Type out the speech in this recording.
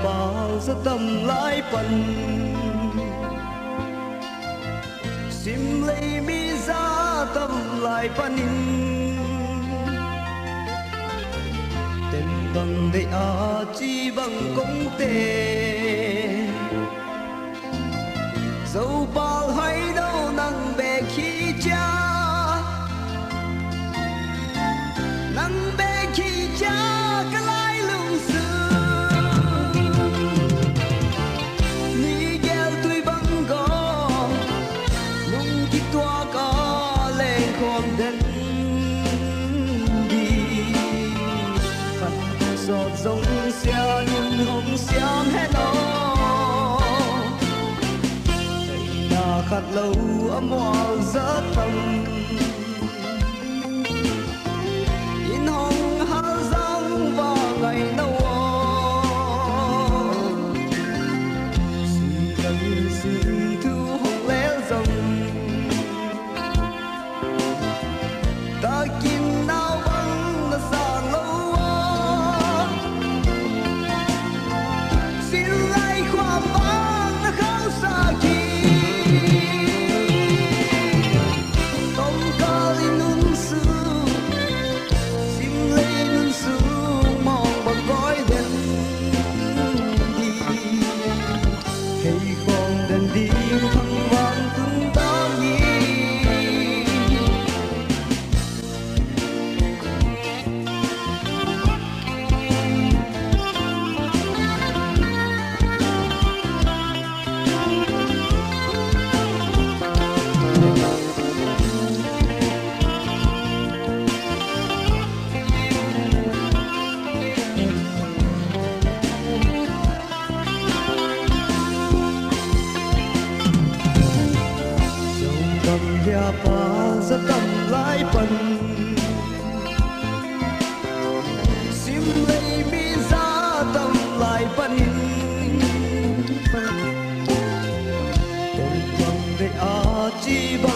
bao giờ tâm lại phần sim lấy mi ra tâm lại phần tên bằng để chi bằng công tệ dẫu bao hay đâu nắng bề khi cha nắng bề khi cha cái lái lùng xưa ni gel tuy băng gò nung khi tua có lên con đến đi phần giọt giống xe nhưng không xem hết nó khát lâu ấm hoa rất thầm in hồng hao rong vào ngày nâu xin cần xin thu hồng lẽ rồng ta kim nào băng là xa lâu xin lại khoa băng là khao xa kia ba rất tâm lại phần sim lấy mi ra tâm lại phần tên bằng để chi bằng